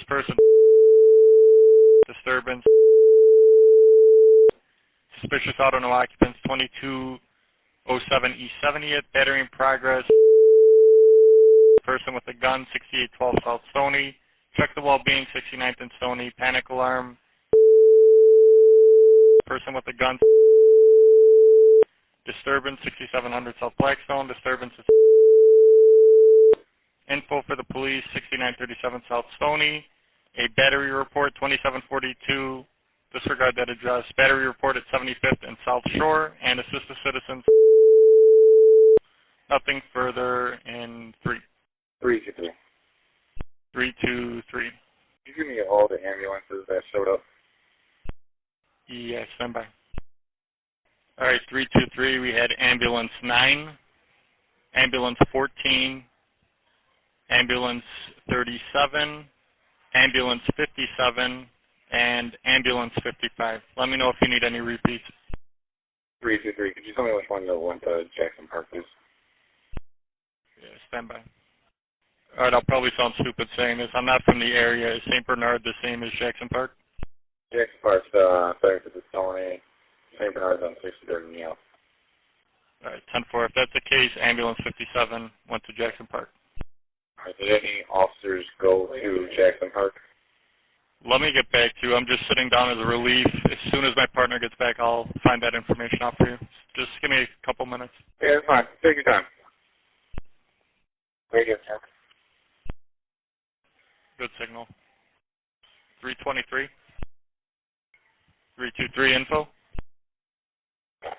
person. Disturbance. Suspicious auto, no occupants. 2207 East 70th. Battery in progress. Person with a gun, 6812 South Stony. Check the well-being, 69th and Stony. Panic alarm. Person with a gun. Disturbance, 6700 South Blackstone. Disturbance is info for the police, 6937 South Stony. A battery report, 2742. Disregard that address. Battery report at 75th and South Shore. And assist the citizens. Nothing further in 323. 323. Did you give me all the ambulances that showed up? Yes, stand by. All right, 323, we had ambulance 9, ambulance 14, ambulance 37, ambulance 57, and ambulance 55. Let me know if you need any repeats. 323, could you tell me which one that went to Jackson Park, please? Yeah, stand by. All right, I'll probably sound stupid saying this. I'm not from the area. Is St. Bernard the same as Jackson Park? Jackson Park's 30th to Stony. St. Bernard's on 63rd and Yale. All right, 10-4. If that's the case, ambulance 57 went to Jackson Park. All right, did any officers go to Jackson Park? Let me get back to you. I'm just sitting down as a relief. As soon as my partner gets back, I'll find that information out for you. Just give me a couple minutes. Yeah, it's fine. Take your time. Radio check. Good signal. 323. 323 info.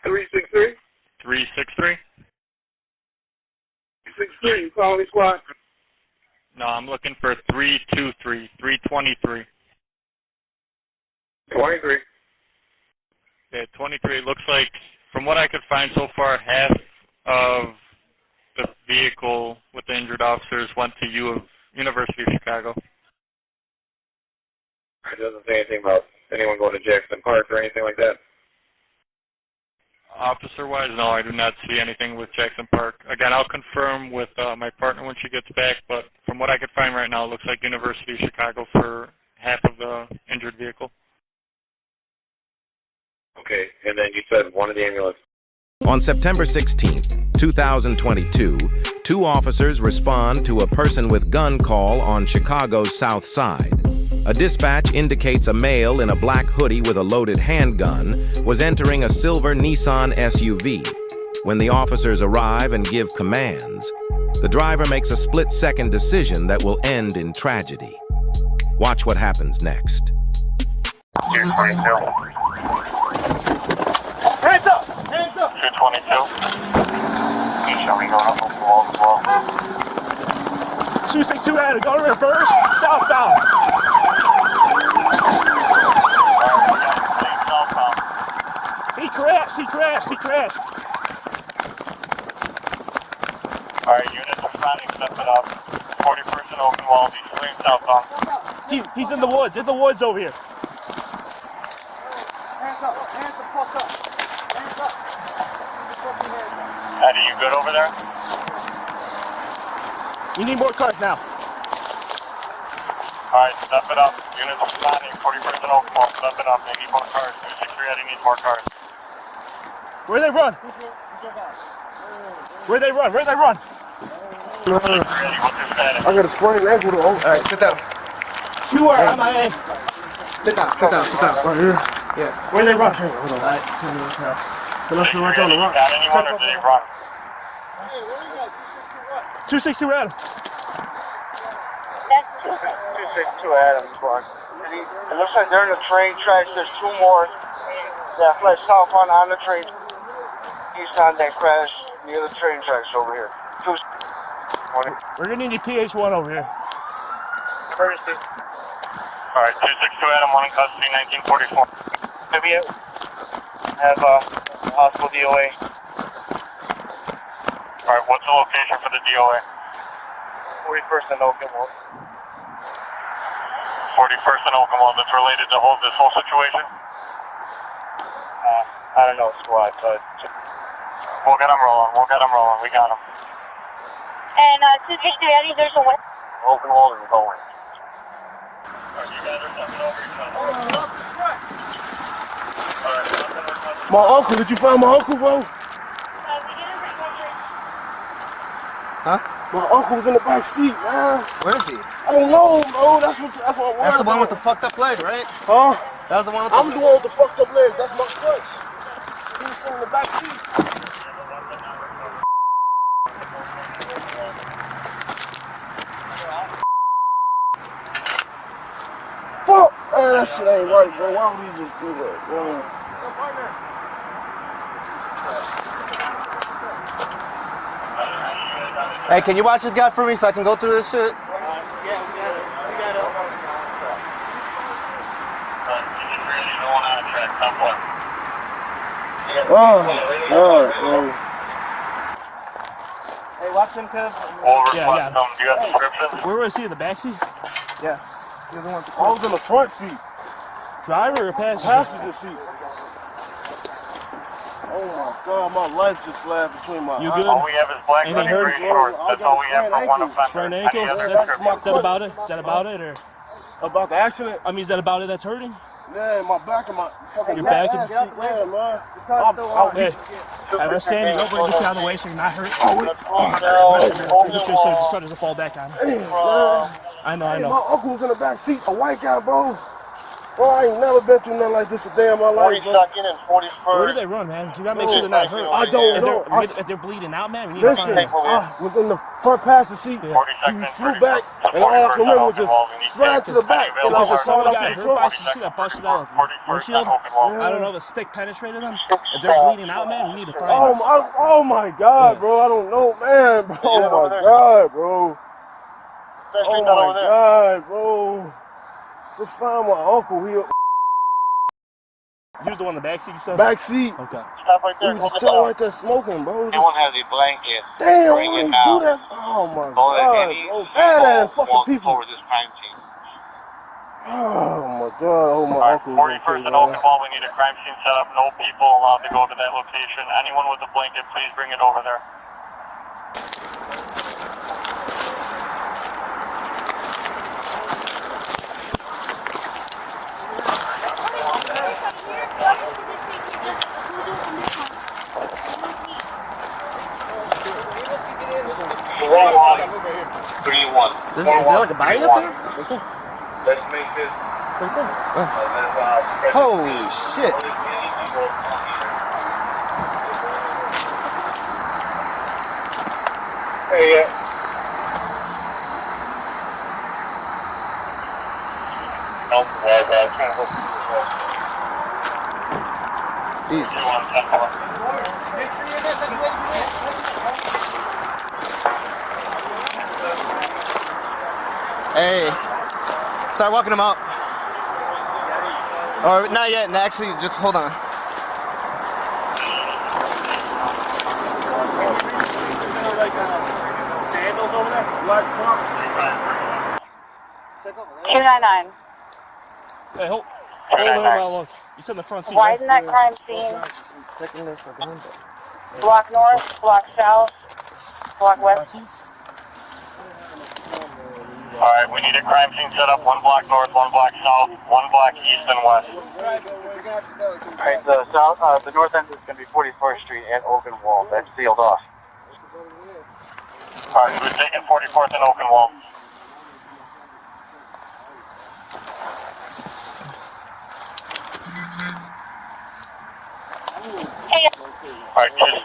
363? 363? 363, quality squad. No, I'm looking for 323. 323. 23. Yeah, 23. It looks like, from what I could find so far, half of the vehicle with the injured officers went to University of Chicago. It doesn't say anything about anyone going to Jackson Park or anything like that. Officer-wise, no, I do not see anything with Jackson Park. Again, I'll confirm with my partner when she gets back, but from what I could find right now, it looks like University of Chicago for half of the injured vehicle. Okay, and then you said one of the ambulances. On September 16, 2022, 2 officers respond to a person with gun call on Chicago's South Side. A dispatch indicates a male in a black hoodie with a loaded handgun was entering a silver Nissan SUV. When the officers arrive and give commands, the driver makes a split-second decision that will end in tragedy. Watch what happens next. Here's 22. Hands up! Hands up! 222. He's showing going up the wall as well. 262 Adam, go to reverse, southbound. He crashed. Alright, units responding, step it up. 41st and Oakenwald, he's fleeing southbound. He's in the woods over here. Hands up, fuck up. Hands up. Eddie, you good over there? You need more cars now. Alright, step it up. Units responding, 41st and Oakenwald, step it up. They need more cars. 263 Eddie needs more cars. Where they run? Eddie, what's your status? I got a sprained ankle. Alright, sit down. 2 are MIA. Sit down. Right here? Yeah. Where they run? Hold on. Alright. Let's right there on the rock. Got anyone or did he run? 262 Adam. 262 Adams, one. It looks like they're in the train tracks. There's 2 more that fled southbound on the train. Eastbound that crashed near the train tracks over here. We're gonna need a PH1 over here. Courtesy. Alright, 262 Adam, 1 in custody, 1944. Maybe have hospital DOA. Alright, what's the location for the DOA? 41st and Oakenwald. 41st and Oakenwald, that's related to this whole situation? I don't know, squad, but... We'll get them rolling, we got them. And 263 Eddie, there's a what? Oakenwald is going. My uncle, did you find my uncle, bro? Huh? My uncle's in the back seat, man. Where is he? I don't know, bro. That's what I'm worried That's the one with about. the fucked up leg, right? Huh? That was the one with the... I'm the one with the fucked up leg. That's my clutch. He was sitting in the back seat. Fuck! Man, that shit ain't right, bro. Why would he just do that, bro? Hey, can you watch this guy for me so I can go through this shit? Yeah, we got it. Oh, God, bro. Hey, watch him, Kev. Yeah. Do you have description? Where was he, in the back seat? Yeah. You're the one to I was in the front seat. Driver or passenger? Passenger seat. Oh my God, my life just flashed between my eyes. You good? All we have is black Anything running hurt? gray shorts. That's all we have for one offender. Sprained ankle? Any other Is that description? about it? Is that about it? Or About the accident? I mean, is that about it that's hurting? Yeah, my back and my fucking Your back and- yeah, man. Hey, let's stand you over and get you out of the way so you're not hurt. Just so doesn't fall back on you. I know. Hey, my uncle was in the back seat, a white guy, bro. Bro, I ain't never been through nothing like this a day in my life, bro. 42nd and 41st. Where did they run, man? You gotta make sure they're not hurt. I don't know. If they're bleeding out, man, we need to Listen, find them. I was in the front passenger seat. He flew back, and all I can remember was just slide to the back, and I Because was if someone falling got out the hurt by truck. you see that busted out windshield? I don't know if a stick penetrated them. If they're bleeding out, man, we need to find them. Oh my God, bro! I don't know, man, bro. Oh my God, bro. Oh my God, bro. Just find my uncle. He was the one in the back seat, you said? Back seat. Okay. Stop right He there. was just chilling right there smoking, bro. Anyone has a blanket? Damn, Bring why it you now. do that? Oh my Don't let God, any bro. Badass fucking walk people. forward this crime scene. Oh my God, oh my Alright, uncle. 41st and Oakenwald, we need a crime scene set up. No people allowed to go to that location. Anyone with a blanket, please bring it over there. Is there like a body up here? Let's make this. Holy shit. Hey, Jesus. Hey, start walking him out. Or not yet, actually, just hold on. Sandals over there? Black Crocs. 299. Hey, hold on while look. You said in the front seat, Widen that crime scene. Block north, block south, block west. Alright, we need a crime scene set up. 1 block north, 1 block south, 1 block east and west. Alright, the north end is going to be 41st Street at Oakenwald. That's sealed off. Alright, so we're taking 44th and Oakenwald. Alright, just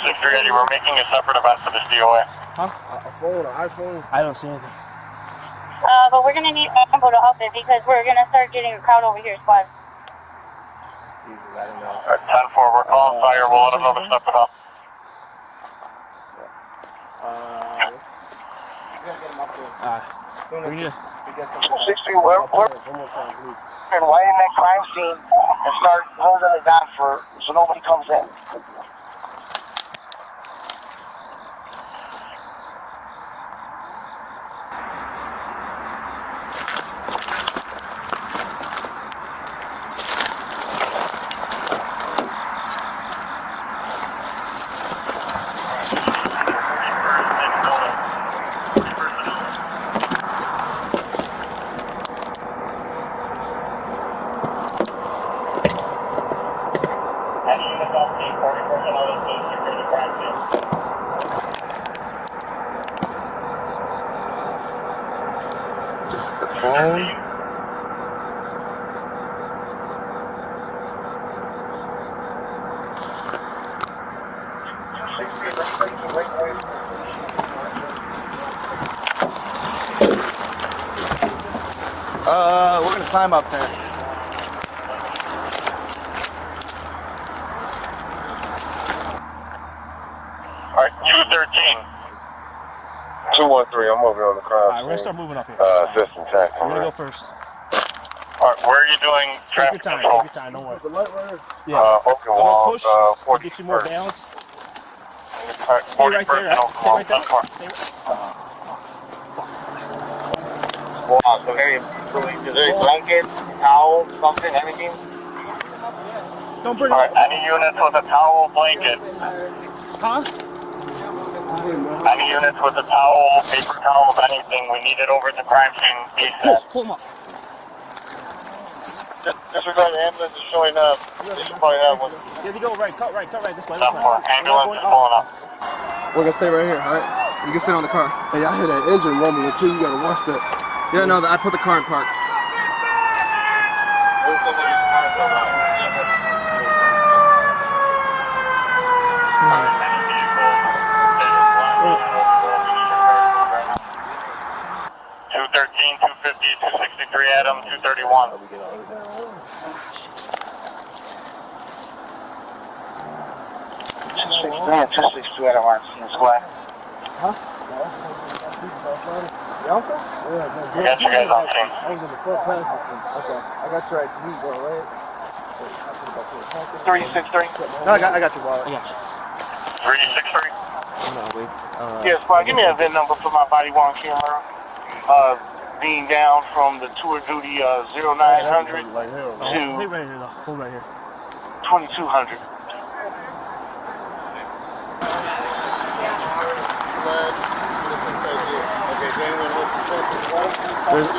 630, we're making a separate event for this DOA. A phone, an iPhone. I don't see anything. But we're gonna need ammo to up it because we're gonna start getting a crowd over here, squad. Jesus, I don't know. Alright, 10-4, we're calling fire, we'll let them know to step it up. We need to, 60, we're and widen that crime scene and start holding it down so nobody comes in. man. We're gonna climb up there. Alright, 213. 213, I'm moving on the crime. Alright, we're gonna start moving up here. Assistant tax. I'm gonna go first. Alright, where are you doing Take your traffic time, control? take your time, don't worry. The light right here. Yeah. Oakenwald, push to 40. get you more balance. Alright, Stay right there, 40% right? Stay right there. Oakenwald. Stay right. Wow, so maybe is there a blanket, towel, something, anything? Don't bring Alright, any units with a towel, blanket. Huh? Any units with a towel, paper towel, anything, we need it over at the crime scene. Pull them up. Disregard the ambulance is showing up. They should probably have one. Here we go, right, cut right this way. Stop for ambulance is pulling up. We're gonna stay right here, alright? You can sit on the car. Hey, I hear that engine rumbling too. You gotta watch that. Yeah, no, I put the car in park. Adam, 231. Man, 262 Adam in the square. Your uncle? We got you guys on scene. I ain't gonna fuck past this one. Okay. I got you right. You go, right? 363. No, I got your wallet. 363. No, wait. Yes, give me a VIN number for my body worn camera. Being down from the tour duty 0900 Hey, right here though. Hold right here. 2200.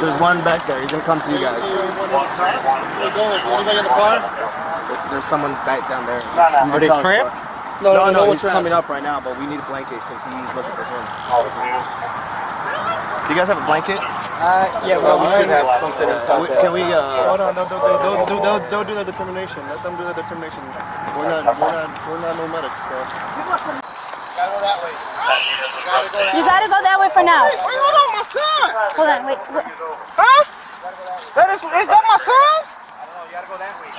There's one back there. He's gonna come to you guys. There's someone back down there. Are they cramped? No, he's coming up right now, but we need a blanket because he's looking for him. Do you guys have a blanket? Yeah, well, we should have something inside there. Can we? Hold on, don't do the determination. Let them do the determination. We're not no medics. So. Gotta go that way. You gotta go that way for now. Wait, hold on, my son. Hold on, wait. Huh? Is that my son? You gotta go that way.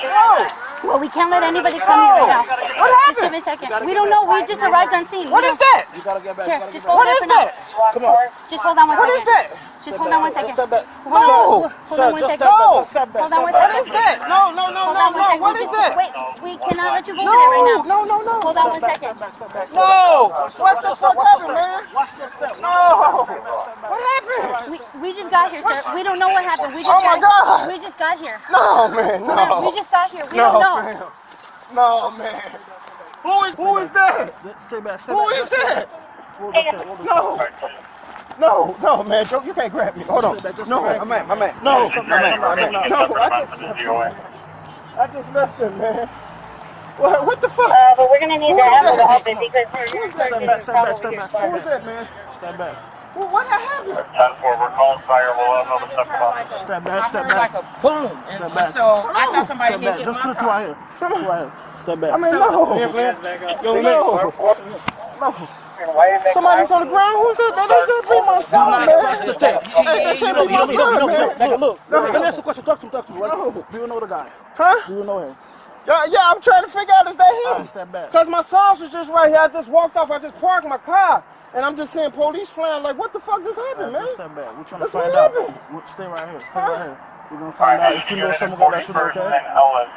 Well, we can't let anybody come here right now. What Just give happened? me a second. We don't know. We just arrived on scene. What is that? Here, just go What there is for now. that? Come on. Just hold on one What second. is that? Just hold on one second. Step back. Hold on one Just second. step back. Hold on one What second. is that? No. Hold on one second. What is that? Wait, we cannot let you go over there right now. No. Hold on one second. No! What the fuck happened, man? No! What happened? We just got here, sir. We don't know what happened. We just Oh my God! We just got here. No, man, no. We just got here. We don't know. Fam. No, man. Who is that? Who is that? No, man. You can't grab me. Hold on. No, my man. No, I just left him, man. What the fuck? But we're gonna need the ammo to open because we're Step back. Who is that, man? Step back. What happened? 10-4, we're calling fire. We'll have another step up. Step back. Boom. Step back. So I thought somebody Step back. Just put it right here. Step back. I mean, no. Somebody's on the ground. Who's that? That could be my son, man. Look. Let me ask you a question. Talk to him. Right? Do you know the guy? Huh? Do you know him? Yeah, I'm trying to figure out is that him? Step back. Because my sons was just right here. I just walked off. I just parked my car. And I'm just seeing police flying. Like, what the fuck just happened, man? Just step back. We're trying to That's find what out. happened. Stay right here. We're going to find out if you know someone got that shit okay.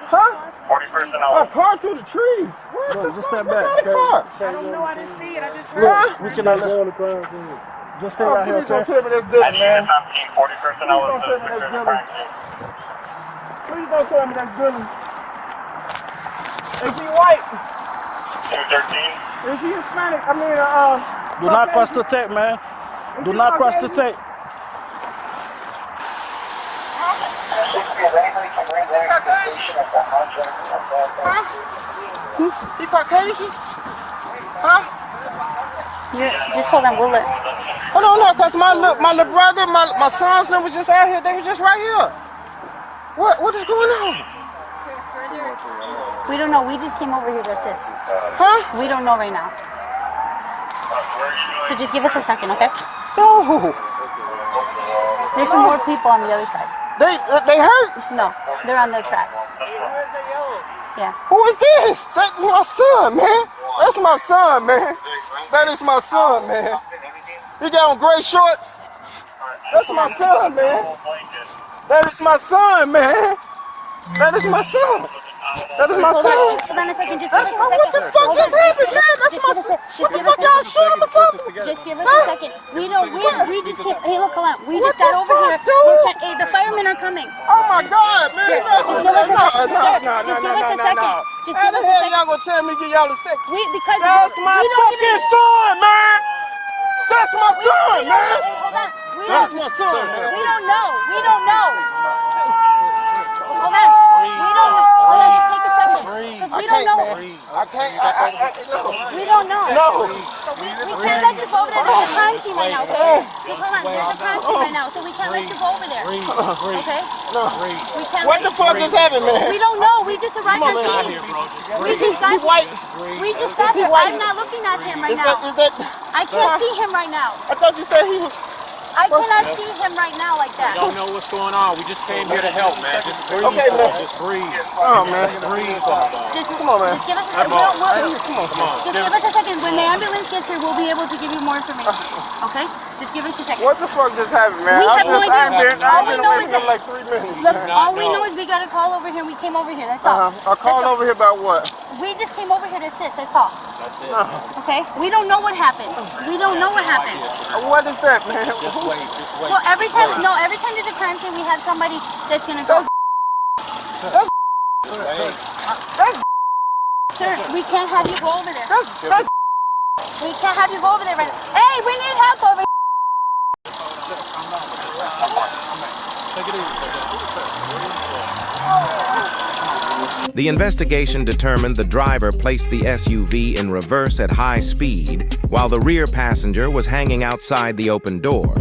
Huh? 40% I Ellis. parked through the trees. What Look, the just fuck? step back. What kind of car? I don't know. I didn't see it. I just heard. Huh? We cannot go on the ground. Just stay right here, Please don't okay? tell me that's good, Any man. units on scene, 40% Ellis. Don't tell me that's good. Please don't tell me that's good. Is he white? 213. Is he Hispanic? I mean, Do not cross the tape, man. Do not cross the tape. He Caucasian? Huh? Just hold on, we'll look. Hold on, no, cause my little brother, my son's name was just out here. They was just right here. What is going on? We don't know. We just came over here to assist. Huh? We don't know right now. So just give us a second, okay? No. There's some more people on the other side. They hurt? No, they're on their tracks. Yeah. Who is this? That's my son, man. That's my son, man. That is my son, man. He got on gray shorts. That's my son, man. That is my son, man. That is my son. That is my son. Hold on a second. Just give us a second. What the fuck just happened, man? That's my son. What the fuck, y'all shoot him or something? Just give us a second. We just came. Hey, look, come on. We just got over here. Hey, the firemen are coming. Oh my God, man. Just give us a second. No. Just give us a second. Just How give the us a hell second. y'all gonna tell me to give y'all a second? Because that's my fucking son, man. That's my son, man. Hold on. That's my son, man. We don't know. We don't know. Hold on. We don't know. Hold on. Just take a second. Because we don't know. I can't. We don't know. No. We can't let you go over there. There's a crime scene right now, okay? Just hold on. There's a crime scene right now, so we can't let you go over there. Okay? No. We can't. What the fuck just happened, man? We don't know. We just arrived on scene. We just got here. I'm not looking at him right now. I can't see him right now. I thought you said he was. I cannot see him right now like that. Don't know what's going on. We just came here to help, man. Just breathe. Okay, man. Just breathe. Oh, man. Just breathe. Come on, man. Just give us a second. Just give us a second. When the ambulance gets here, we'll be able to give you more information. Okay? Just give us a second. What the fuck just happened, man? We have no idea. I've been away for like 3 minutes. Look, all we know is we got a call over here. We came over here. That's all. A call over here about what? We just came over here to assist. That's all. That's it. Okay? We don't know what happened. We don't know what happened. What is that, man? Just wait. Just wait. Well, every time there's a crime scene, we have somebody that's gonna go. Sir, we can't have you go over there. We can't have you go over there right now. Hey, we need help over here. Take it easy. The investigation determined the driver placed the SUV in reverse at high speed while the rear passenger was hanging outside the open door.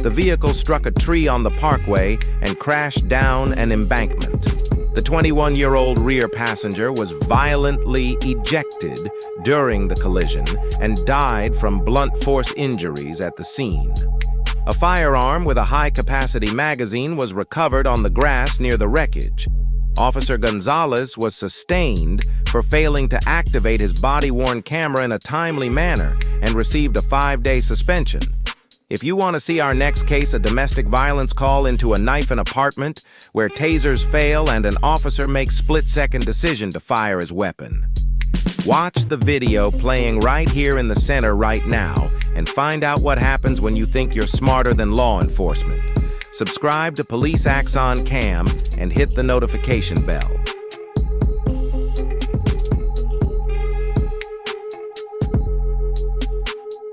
The vehicle struck a tree on the parkway and crashed down an embankment. The 21-year-old rear passenger was violently ejected during the collision and died from blunt force injuries at the scene. A firearm with a high-capacity magazine was recovered on the grass near the wreckage. Officer Gonzalez was sustained for failing to activate his body-worn camera in a timely manner and received a 5-day suspension. If you want to see our next case, a domestic violence call into a knife and apartment where tasers fail and an officer makes split-second decision to fire his weapon. Watch the video playing right here in the center right now and find out what happens when you think you're smarter than law enforcement. Subscribe to Police Axon Cam and hit the notification bell.